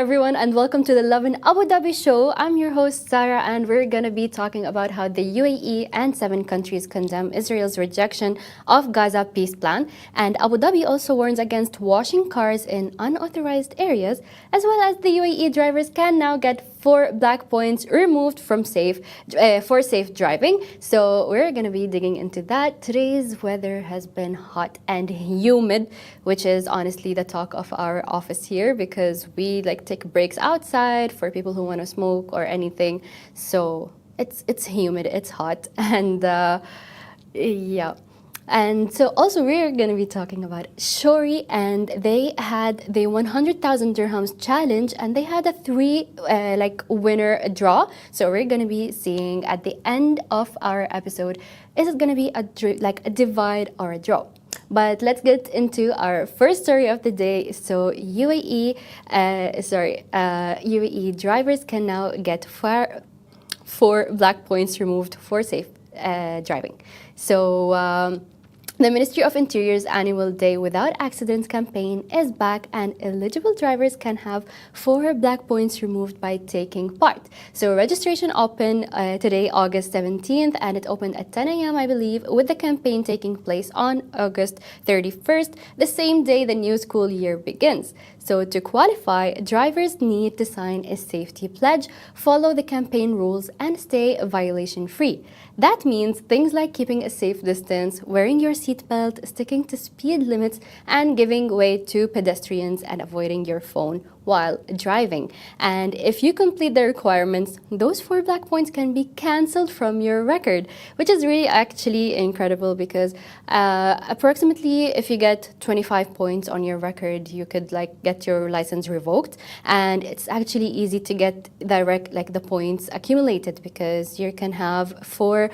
everyone, and welcome to the Lovin Abu Dhabi show. I'm your host, Sarah, and we're going to be talking about how the UAE and 7 countries condemn Israel's rejection of Gaza peace plan. And Abu Dhabi also warns against washing cars in unauthorized areas, as well as the UAE drivers can now get 4 black points removed from for safe driving. So we're going to be digging into that. Today's weather has been hot and humid, which is honestly the talk of our office here because we take breaks outside for people who want to smoke or anything. So it's humid, it's hot, and yeah. And so also we're going to be talking about Shori, and they had the 100,000 dirhams challenge, and they had a 3 winner draw. So we're going to be seeing at the end of our episode, is it going to be a divide or a draw? But let's get into our first story of the day. So UAE drivers can now get 4 black points removed for safe driving. So the Ministry of Interior's annual Day Without Accidents campaign is back, and eligible drivers can have 4 black points removed by taking part. So registration opened today, August 17th, and it opened at 10 a.m., I believe, with the campaign taking place on August 31st, the same day the new school year begins. So to qualify, drivers need to sign a safety pledge, follow the campaign rules, and stay violation-free. That means things like keeping a safe distance, wearing your seatbelt, sticking to speed limits, and giving way to pedestrians and avoiding your phone while driving. And if you complete the requirements, those 4 black points can be cancelled from your record, which is really actually incredible because approximately if you get 25 points on your record, you could get your license revoked. And it's actually easy to get the points accumulated because you can have 4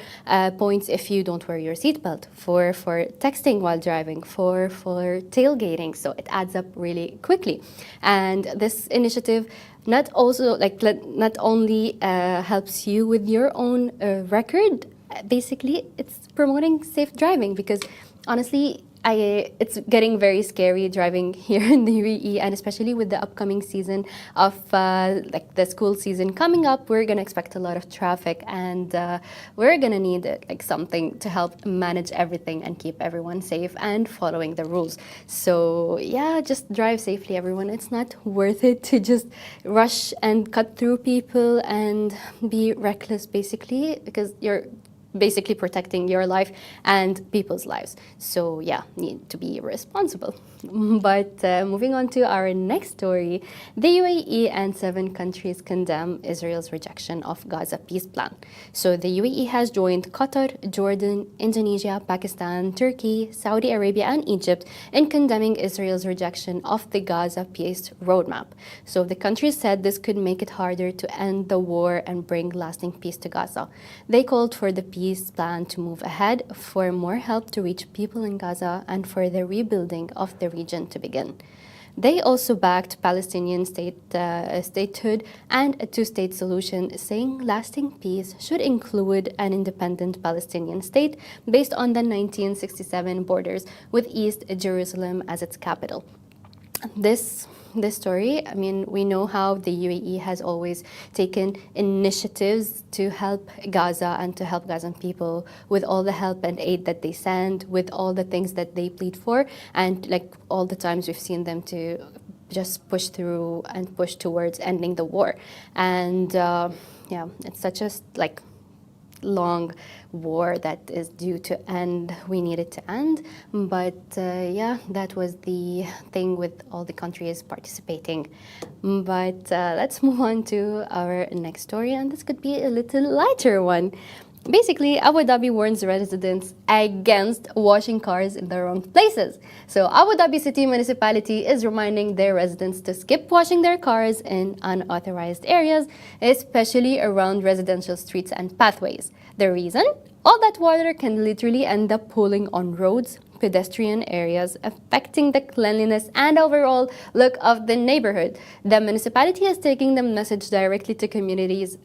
points if you don't wear your seatbelt, 4 for texting while driving, 4 for tailgating. So it adds up really quickly. And this initiative not only helps you with your own record, basically it's promoting safe driving because honestly, it's getting very scary driving here in the UAE, and especially with the upcoming season of the school season coming up, we're gonna expect a lot of traffic, and we're gonna need something to help manage everything and keep everyone safe and following the rules. So yeah, just drive safely, everyone. It's not worth it to just rush and cut through people and be reckless, basically, because you're basically protecting your life and people's lives. So yeah, need to be responsible. But moving on to our next story, the UAE and 7 countries condemn Israel's rejection of Gaza peace plan. So the UAE has joined Qatar, Jordan, Indonesia, Pakistan, Turkey, Saudi Arabia, and Egypt in condemning Israel's rejection of the Gaza peace roadmap. So the countries said this could make it harder to end the war and bring lasting peace to Gaza. They called for the peace plan to move ahead, for more help to reach people in Gaza, and for the rebuilding of the region to begin. They also backed Palestinian statehood and a 2-state solution, saying lasting peace should include an independent Palestinian state based on the 1967 borders with East Jerusalem as its capital. This story, I mean, we know how the UAE has always taken initiatives to help Gaza and to help Gazan people with all the help and aid that they send, with all the things that they plead for, and all the times we've seen them to just push through and push towards ending the war. And yeah, it's such a long war that is due to end. We need it to end, but yeah, that was the thing with all the countries participating. But let's move on to our next story, and this could be a little lighter one. Basically, Abu Dhabi warns residents against washing cars in the wrong places. So Abu Dhabi City Municipality is reminding their residents to skip washing their cars in unauthorized areas, especially around residential streets and pathways. The reason? All that water can literally end up pooling on roads, pedestrian areas, affecting the cleanliness and overall look of the neighborhood. The municipality is taking the message directly to communities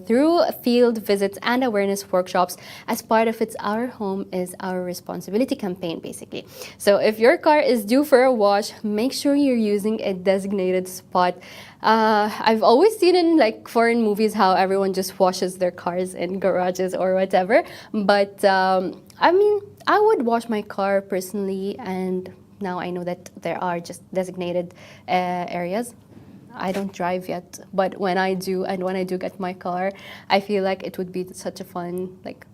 through field visits and awareness workshops as part of its Our Home is Our Responsibility campaign, basically. So if your car is due for a wash, make sure you're using a designated spot I've always seen in like foreign movies how everyone just washes their cars in garages or whatever. But I mean, I would wash my car personally, and now I know that there are just designated areas. I don't drive yet, but when I do, and when I do get my car, I feel like it would be such a fun like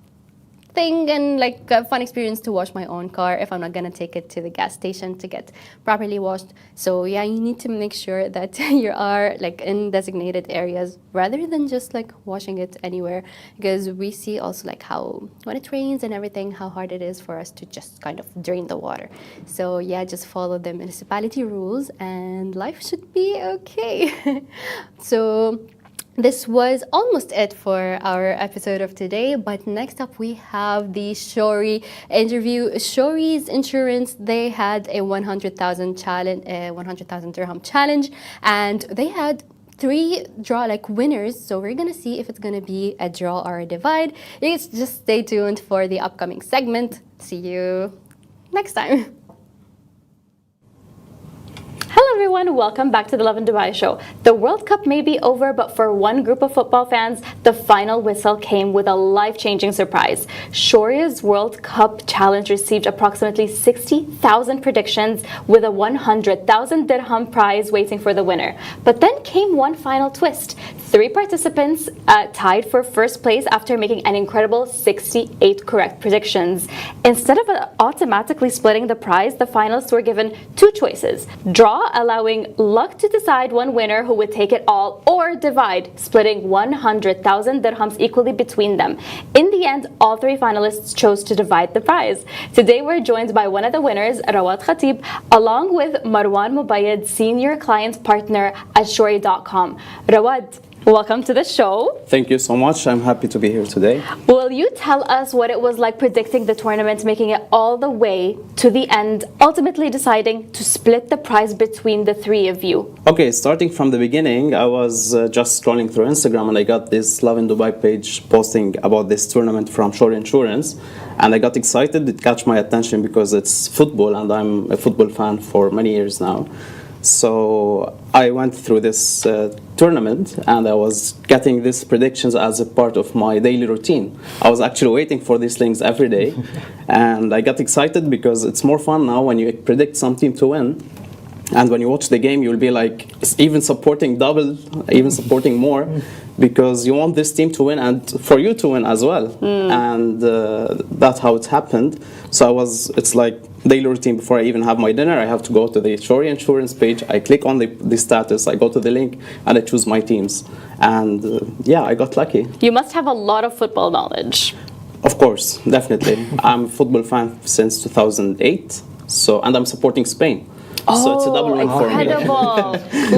thing and like a fun experience to wash my own car if I'm not gonna take it to the gas station to get properly washed. So yeah, you need to make sure that you are like in designated areas rather than just like washing it anywhere, because we see also like how when it rains and everything, how hard it is for us to just kind of drain the water. So yeah, just follow the municipality rules and life should be okay. So this was almost it for our episode of today, but next up we have the Shori interview. Shori's Insurance, they had a 100,000 challenge, 100,000 dirham challenge, and they had 3 winners. So we're gonna see if it's gonna be a draw or a divide. You just stay tuned for the upcoming segment. See you next time. Hello everyone, welcome back to the Lovin Dubai show. The World Cup may be over, but for one group of football fans, the final whistle came with a life-changing surprise. Shoria's World Cup challenge received approximately 60,000 predictions with a 100,000 dirham prize waiting for the winner. But then came one final twist. 3 participants tied for first place after making an incredible 68 correct predictions. Instead of automatically splitting the prize, the finalists were given 2 choices: draw, allowing luck to decide one winner who would take it all, or divide, splitting 100,000 dirhams equally between them. In the end, all 3 finalists chose to divide the prize. Today we're joined by one of the winners, Rawad Khatib, along with Marwan Mubayed, Senior Client Partner at Shori.com. Rawad, welcome to the show. Thank you so much. I'm happy to be here today. Will you tell us what it was like predicting the tournament, making it all the way to the end, ultimately deciding to split the prize between the 3 of you? Okay, starting from the beginning, I was just scrolling through Instagram and I got this Lovin Dubai page posting about this tournament from Shore Insurance. And I got excited. It caught my attention because it's football and I'm a football fan for many years now. So I went through this tournament and I was getting these predictions as a part of my daily routine. I was actually waiting for these links every day and I got excited because it's more fun now when you predict some team to win. And when you watch the game, you'll be like even supporting double, even supporting more, because you want this team to win and for you to win as well. And that's how it happened. So it's like daily routine. Before I even have my dinner, I have to go to the Shori Insurance page. I click on the status, I go to the link, and I choose my teams. And yeah, I got lucky. You must have a lot of football knowledge. Of course, definitely. I'm a football fan since 2008, and I'm supporting Spain. So it's a double win for me. Incredible.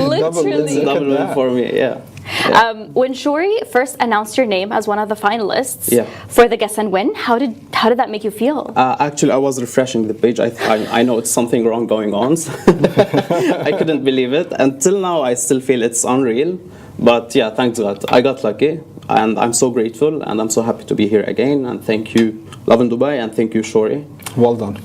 Literally. It's a double win for me, yeah. When Shori first announced your name as one of the finalists Yeah. for the Guess and Win, how did that make you feel? Actually, I was refreshing the page. I know it's something wrong going on. I couldn't believe it. Until now, I still feel it's unreal. But yeah, thanks God. I got lucky. And I'm so grateful. And I'm so happy to be here again. And thank you, Lovin Dubai. And thank you, Shori. Well done.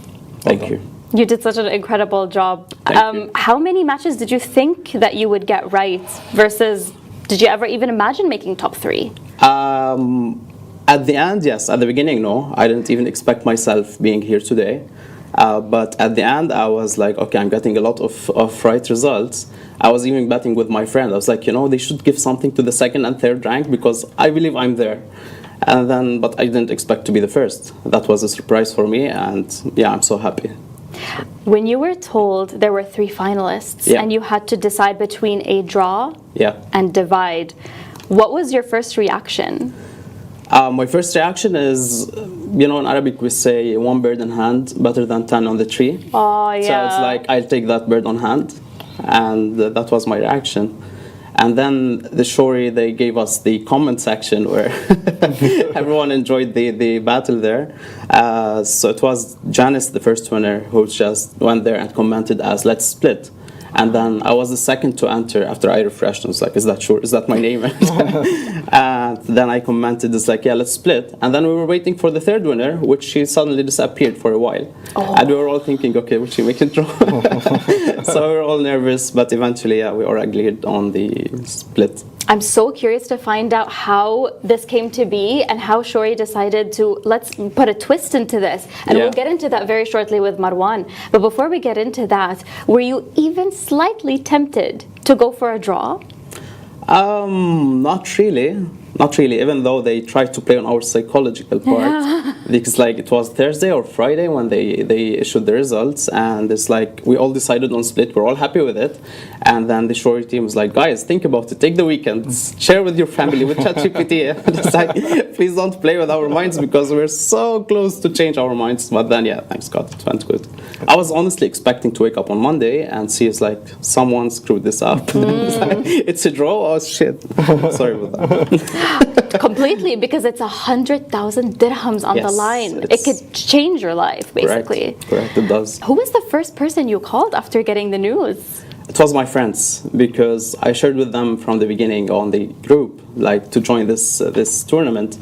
Thank you. You did such an incredible job. Thank you. How many matches did you think that you would get right versus did you ever even imagine making top 3? At the end, yes. At the beginning, no. I didn't even expect myself being here today. But at the end, I was like, okay, I'm getting a lot of right results. I was even betting with my friend. I was like, they should give something to the 2nd and 3rd rank because I believe I'm there. But I didn't expect to be the first. That was a surprise for me. And yeah, I'm so happy. When you were told there were 3 finalists Yeah. and you had to decide between a draw Yeah. and divide, what was your first reaction? My first reaction is, in Arabic we say 1 bird in hand better than 10 on the tree. Oh, yeah. So it's like, I'll take that bird on hand. And that was my reaction. And then the Shori, they gave us the comment section where everyone enjoyed the battle there. So it was Janice, the first winner, who just went there and commented as, let's split. And then I was the second to enter after I refreshed. I was like, is that sure? Is that my name? then I commented, it's like, yeah, let's split. And then we were waiting for the third winner, which she suddenly disappeared for a while. And we were all thinking, okay, will she make it draw? So we were all nervous, but eventually, yeah, we all agreed on the split. I'm so curious to find out how this came to be and how Shori decided to, let's put a twist into this. And we'll get into that very shortly with Marwan. But before we get into that, were you even slightly tempted to go for a draw? Not really. Not really, even though they tried to play on our psychological part. Because like it was Thursday or Friday when they issued the results, and it's like we all decided on split, we're all happy with it. And then the Shori team was like, guys, think about it, take the weekend, share with your family, with ChatGPT. It's like, please don't play with our minds because we're so close to change our minds. But then, yeah, thanks God, it went good. I was honestly expecting to wake up on Monday and see it's like, someone screwed this up. It's like, it's a draw, oh shit. Sorry about that. Completely, because it's 100,000 dirhams on the line. It could change your life, basically. Correct, it does. Who was the first person you called after getting the news? It was my friends, because I shared with them from the beginning on the group, like to join this tournament.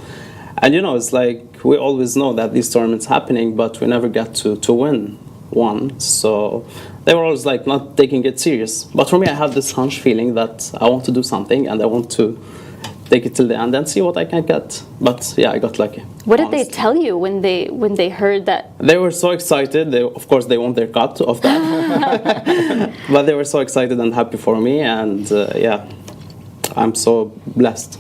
And you know, it's like we always know that these tournaments happening, but we never get to win one. So they were always like not taking it serious. But for me, I had this hunch feeling that I want to do something and I want to take it till the end and see what I can get. But yeah, I got lucky. What did they tell you when they heard that? They were so excited. Of course, they want their cut of that. But they were so excited and happy for me. And yeah, I'm so blessed.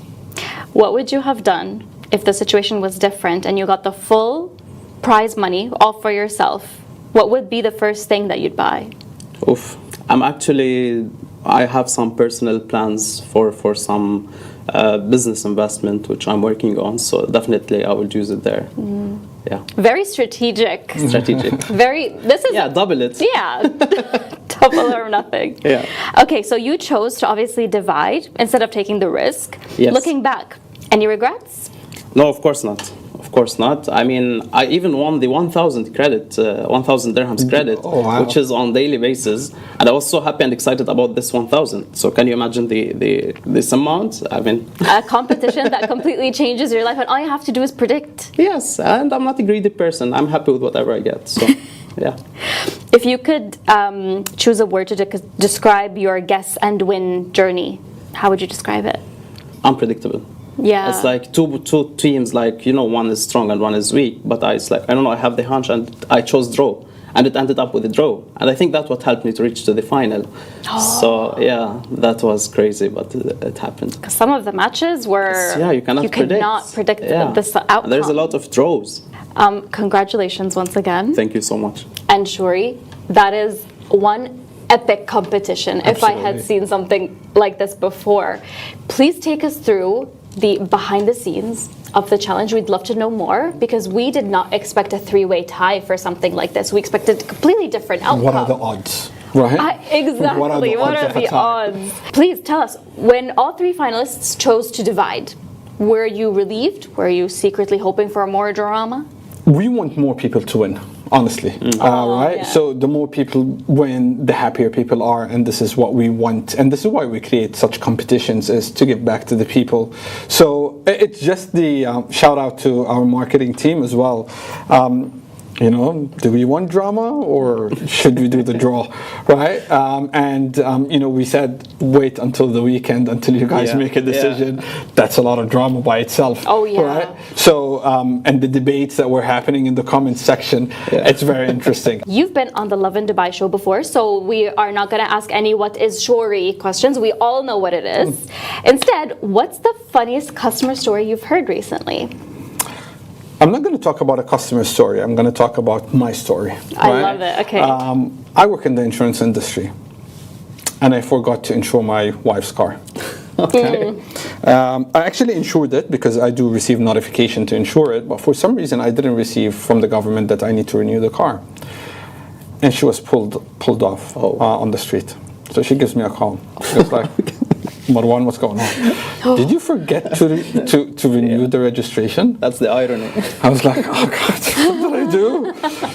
What would you have done if the situation was different and you got the full prize money all for yourself? What would be the first thing that you'd buy? Oof. I have some personal plans for some business investment, which I'm working on. So definitely I will use it there. Yeah. Very strategic. This is double it. Yeah. Double or nothing. Yeah. Okay, so you chose to obviously divide instead of taking the risk. Yes. Looking back, any regrets? No, of course not. Of course not. I mean, I even won the 1,000 credit, 1,000 dirhams credit, which is on daily basis. And I was so happy and excited about this 1,000. So can you imagine this amount? I mean, a competition that completely changes your life, and all you have to do is predict. Yes, and I'm not a greedy person. I'm happy with whatever I get. So, yeah. If you could choose a word to describe your guess and win journey, how would you describe it? Unpredictable. Yeah. It's like two teams, like, you know, one is strong and one is weak. But it's like, I don't know, I have the hunch and I chose draw. And it ended up with a draw. And I think that's what helped me to reach to the final. So, yeah, that was crazy, but it happened. Because some of the matches were... you cannot predict. You cannot predict this outcome. And there's a lot of draws. Congratulations once again. Thank you so much. And Shori, that is one epic competition. Absolutely. If I had seen something like this before. Please take us through the behind the scenes of the challenge. We'd love to know more, because we did not expect a three-way tie for something like this. We expected a completely different outcome. What are the odds, right? Exactly. What are the odds? Please tell us, when all three finalists chose to divide, were you relieved? Were you secretly hoping for more drama? We want more people to win, honestly, right? Yeah. So the more people win, the happier people are, and this is what we want, and this is why we create such competitions, is to give back to the people. So it's just the shout out to our marketing team as well. You know, do we want drama or should we do the draw, right? You know, we said wait until the weekend until you guys make a decision. That's a lot of drama by itself. Oh yeah. Right? So and the debates that were happening in the comments section, it's very interesting. You've been on the Lovin Dubai show before, so we are not going to ask any what is Shori questions. We all know what it is. Instead, what's the funniest customer story you've heard recently? I'm not going to talk about a customer story. I'm going to talk about my story. I love it. Okay. I work in the insurance industry, and I forgot to insure my wife's car. Okay. I actually insured it because I do receive notification to insure it, but for some reason I didn't receive from the government that I need to renew the car. And she was pulled off on the street. So she gives me a call. She was like, Marwan, what's going on? Did you forget to renew the registration? That's the irony. I was like, oh God, what did I do?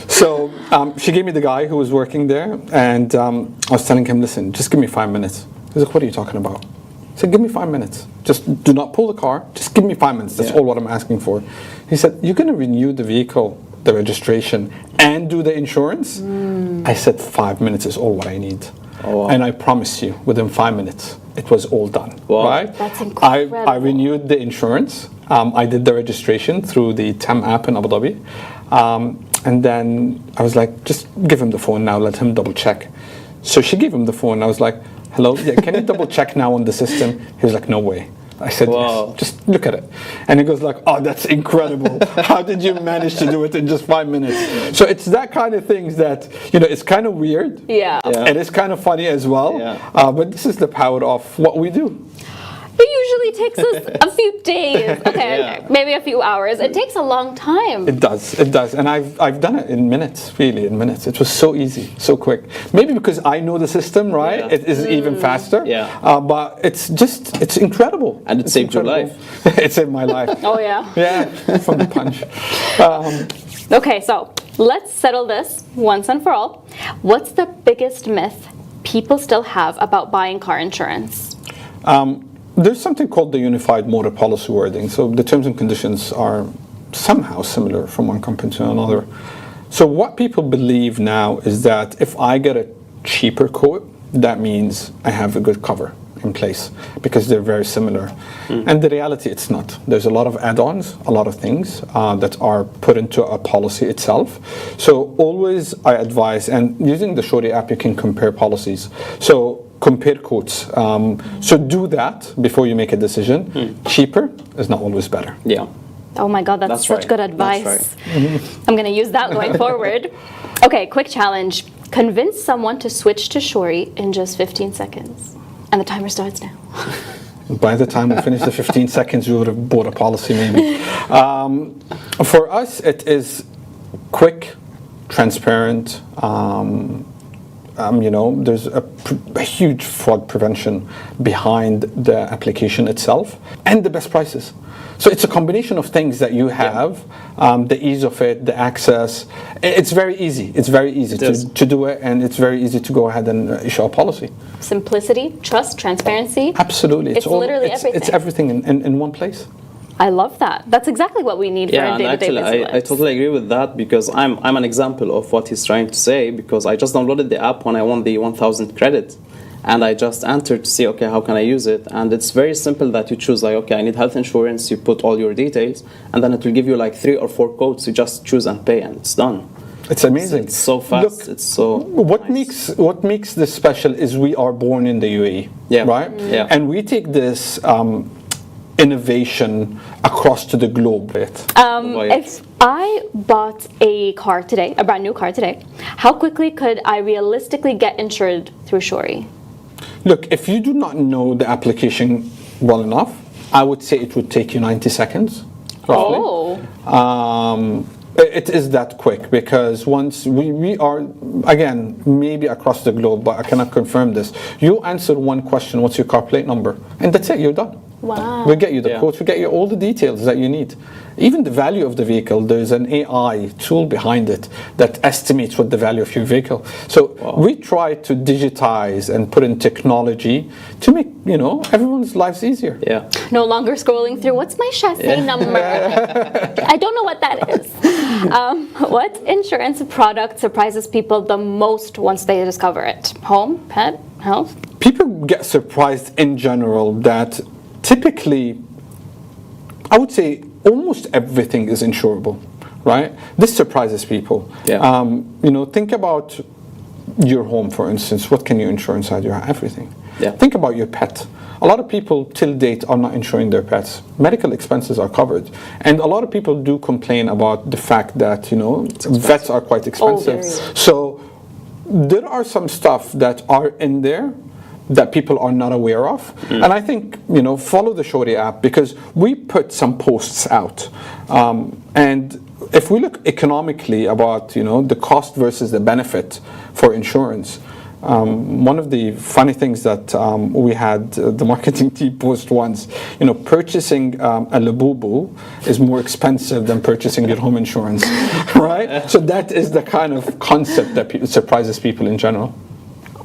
So she gave me the guy who was working there, and I was telling him, listen, just give me 5 minutes. He's like, what are you talking about? said, give me 5 minutes. Just do not pull the car. Just give me 5 minutes. That's all what I'm asking for. He said, you're going to renew the vehicle, the registration, and do the insurance? I said, 5 minutes is all what I need. Oh, wow. And I promise you, within 5 minutes, it was all done. Wow. Right? That's incredible. I renewed the insurance. I did the registration through the TEM app in Abu Dhabi. And then I was like, just give him the phone now, let him double check. So she gave him the phone. I was like, hello, can you double check now on the system? He was like, no way. I said, wow. yes, just look at it. And he goes like, oh, that's incredible. How did you manage to do it in just 5 minutes? So it's that kind of things that, it's kind of weird. Yeah. And it's kind of funny as well. Yeah. But this is the power of what we do. It usually takes us a few days, okay, maybe a few hours. It takes a long time. It does. And I've done it in minutes, really, in minutes. It was so easy, so quick. Maybe because I know the system, right? Yeah. It is even faster. Yeah. But it's incredible. And it saved your life. It saved my life. Oh, yeah. Yeah, from the punch. Okay, so let's settle this once and for all. What's the biggest myth people still have about buying car insurance? There's something called the Unified Motor Policy wording. So the terms and conditions are somehow similar from one company to another. So what people believe now is that if I get a cheaper quote, that means I have a good cover in place because they're very similar. And the reality, it's not. There's a lot of add-ons, a lot of things that are put into a policy itself. So always I advise, and using the Shorty app, you can compare policies. So compare quotes. So do that before you make a decision. Cheaper is not always better. Yeah. Oh my God, that's such right. good advice. That's I'm going to use that going forward. Okay, quick challenge. Convince someone to switch to Shori in just 15 seconds. And the timer starts now. By the time we finish the 15 seconds, we would have bought a policy maybe. For us, it is quick, transparent. There's a huge fraud prevention behind the application itself and the best prices. So it's a combination of things that you have, the ease of it, the access. It's very easy. It's very easy to do it, and it's very easy to go ahead and issue a policy. Simplicity, trust, transparency. Absolutely. It's literally everything. It's everything in one place. I love that. That's exactly what we need for our day-to-day business actually, lives. I totally agree with that because I'm an example of what he's trying to say because I just downloaded the app when I won the 1,000 credit. And I just entered to see, okay, how can I use it? And it's very simple that you choose like, okay, I need health insurance. You put all your details, and then it will give you like 3 or 4 quotes. You just choose and pay, and it's done. It's amazing. It's so fast. Look, it's so. What makes this special is we are born in the UAE, right? Yeah. And we take this innovation across to the globe. If I bought a car today, a brand new car today, how quickly could I realistically get insured through Shori? Look, if you do not know the application well enough, I would say it would take you 90 seconds, roughly. Oh. It is that quick because once we are, again, maybe across the globe, but I cannot confirm this. You answer one question, what's your car plate number? And that's it, you're done. Wow. We'll get you the quotes, we'll get you all the details that you need. Even the value of the vehicle, there's an AI tool behind it that estimates what the value of your vehicle. So we try to digitize and put in technology to make, everyone's lives easier. Yeah. No longer scrolling through, what's my chassis number? I don't know what that is. What insurance product surprises people the most once they discover it? Home, pet, health? People get surprised in general that typically, I would say almost everything is insurable, right? This surprises people. Yeah. Think about your home, for instance. What can you insure inside your house? Everything. Yeah. Think about your pet. A lot of people till date are not insuring their pets. Medical expenses are covered. And a lot of people do complain about the fact that, vets are quite expensive. So there are some stuff that are in there that people are not aware of. And I think, follow the Shorty app because we put some posts out. And if we look economically about, the cost versus the benefit for insurance, one of the funny things that we had the marketing team post once, purchasing a Labubu is more expensive than purchasing your home insurance, right? So that is the kind of concept that surprises people in general.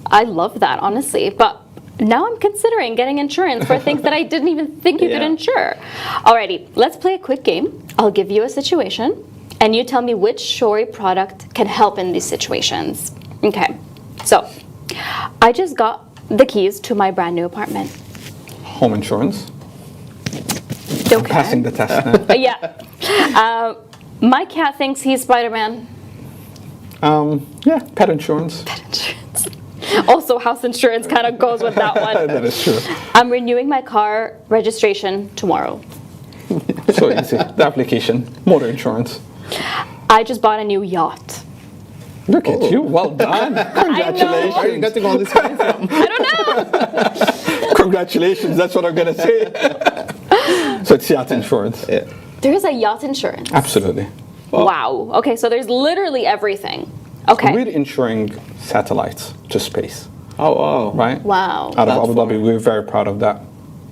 I love that, honestly. But Now I'm considering getting insurance for things that I didn't even think you could Yeah. insure. Alrighty, let's play a quick game. I'll give you a situation, and you tell me which Shori product can help in these situations. Okay, so I just got the keys to my brand new apartment. Home insurance. Okay. Passing the test now. Yeah. My cat thinks he's Spider-Man. Yeah, pet insurance. Insurance. Also, house insurance kind of goes with that one. That is true. I'm renewing my car registration tomorrow. So easy. The application, motor insurance. I just bought a new yacht. Look at you. Well done. Congratulations. Where are you getting all this money from? I don't know. Congratulations. That's what I'm going to say. So it's yacht insurance. Yeah. There is a yacht insurance. Absolutely. Wow. Okay, so there's literally everything. Okay. We're insuring satellites to space, Oh, wow. right? Wow. Out of Abu Platform. Dhabi, we're very proud of that.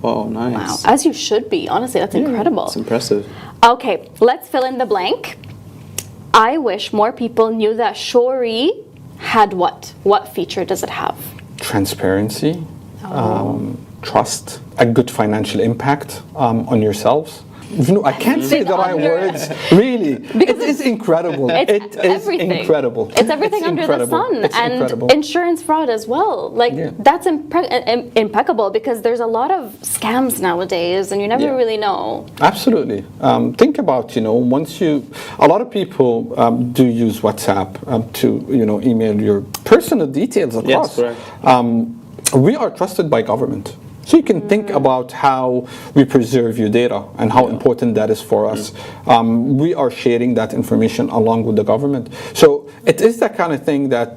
Wow, Wow. nice. As you should be. Honestly, that's incredible. It's impressive. Okay, let's fill in the blank. I wish more people knew that Shori had what? What feature does it have? Transparency, Oh. trust, a good financial impact on yourselves. You know, I can't say the right words. Really, it is incredible. It's It is everything. incredible. It's everything under the incredible. sun. It's And incredible. insurance fraud as well. Like, Yeah. that's impeccable because there's a lot of scams nowadays and you never Yeah. really know. Absolutely. Think about, once a lot of people do use WhatsApp to, email your personal details across. correct. We are trusted by government. So you can think about how we preserve your data and how important that is for us. We are sharing that information along with the government. So it is that kind of thing that,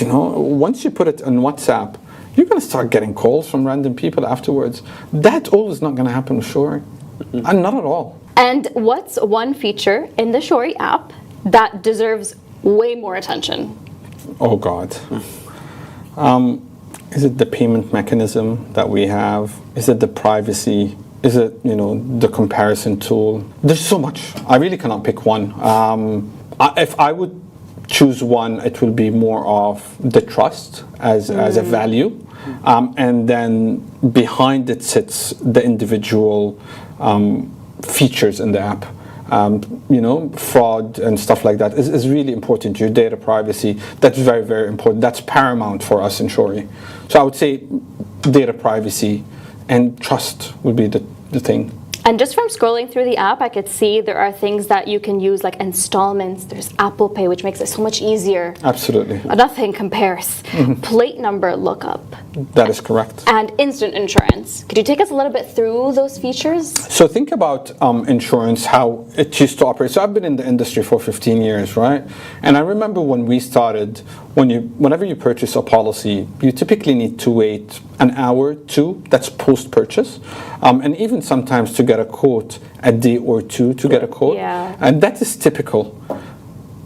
once you put it on WhatsApp, you're going to start getting calls from random people afterwards. That all is not going to happen with Shori. And not at all. And what's one feature in the Shori app that deserves way more attention? Oh, God. Is it the payment mechanism that we have? Is it the privacy? Is it, the comparison tool? There's so much. I really cannot pick one. If I would choose one, it will be more of the trust as a value. And then behind it sits the individual features in the app. Fraud and stuff like that is really important. Your data privacy, that's very, very important. That's paramount for us in Shori. So I would say data privacy and trust would be the thing. And just from scrolling through the app, I could see there are things that you can use like installments. There's Apple Pay, which makes it so much easier. Absolutely. Nothing compares. Plate number lookup That is correct. and instant insurance. Could you take us a little bit through those features? So think about insurance, how it used to operate. So I've been in the industry for 15 years, right? And I remember when we started, whenever you purchase a policy, you typically need to wait an hour, two, that's post-purchase. And even sometimes to get a quote, a day or two to get a quote. Yeah. And that is typical.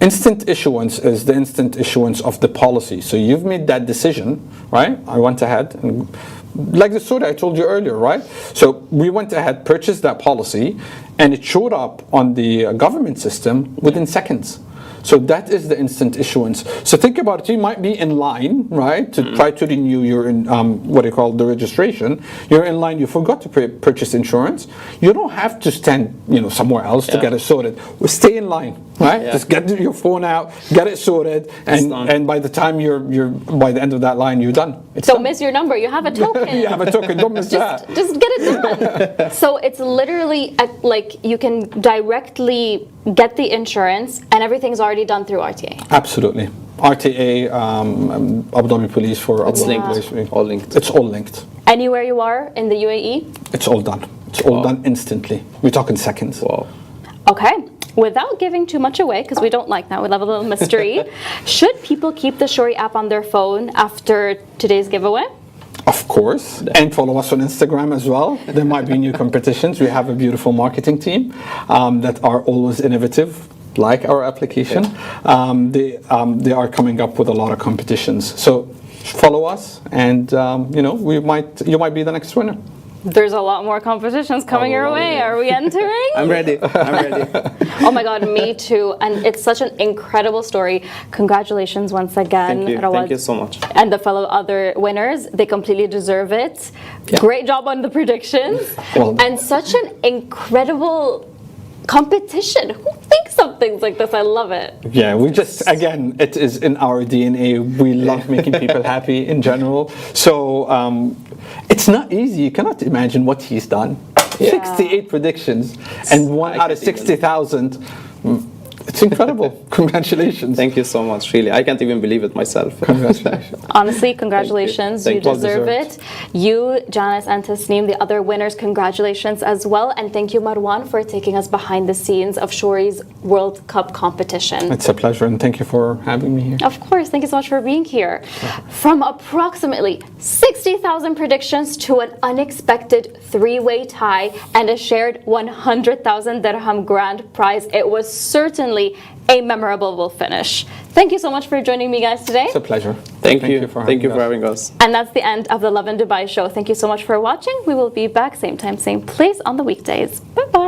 Instant issuance is the instant issuance of the policy. So you've made that decision, right? I went ahead and, like the story I told you earlier, right? So we went ahead, purchased that policy, and it showed up on the government system within seconds. So that is the instant issuance. So think about it. You might be in line, right, to try to renew your the registration. You're in line. You forgot to purchase insurance. You don't have to stand, somewhere else to get it sorted. Well, stay in line, right? Yeah. Just get your phone out, get it sorted, and by the time you're by the end of that line, you're done. It's Don't done. miss your number. You have a token. You have a token. Don't miss that. Just get it done. So it's literally like you can directly get the insurance and everything's already done through RTA. Absolutely. RTA, Abu Dhabi Police for It's Abu Dhabi linked. Police. All linked. It's all linked. Anywhere you are in the UAE? It's all done. It's all done instantly. We're talking seconds. Wow. Okay. Without giving too much away, because we don't like that, we love a little mystery, should people keep the Shori app on their phone after today's giveaway? Of course. And follow us on Instagram as well. There might be new competitions. We have a beautiful marketing team that are always innovative, like our application. They are coming up with a lot of competitions. So follow us, and you might be the next winner. There's a lot more competitions coming your way. Are we entering? I'm ready. I'm ready. Oh my God, me too. And it's such an incredible story. Congratulations once again, Thank you. Rawad. Thank you so much. And the fellow other winners, they completely deserve it. Yeah. Great job on the predictions. Well, And such an incredible competition. Who thinks of things like this? I love it. yeah, we just, again, it is in our DNA. We love making people happy in general. So it's not easy. You cannot imagine what he's done. 68 predictions and one out of 60,000. It's incredible. Congratulations. Thank you so much. Really, I can't even believe it myself. Congratulations. Honestly, congratulations. Thank You you. deserve Well it. You, Janice, and Tasneem, the other winners, congratulations as well. And thank you, Marwan, for taking us behind the scenes of Shori's World Cup competition. It's a pleasure, and thank you for having me here. Of course, thank you so much for being here. From approximately 60,000 predictions to an unexpected three-way tie and a shared 100,000 dirham grand prize, it was certainly a memorable finish. Thank you so much for joining me, guys, today. It's a pleasure. Thank you. for Thank you for having having us. us. And that's the end of the Lovin Dubai show. Thank you so much for watching. We will be back same time, same place on the weekdays. Bye-bye.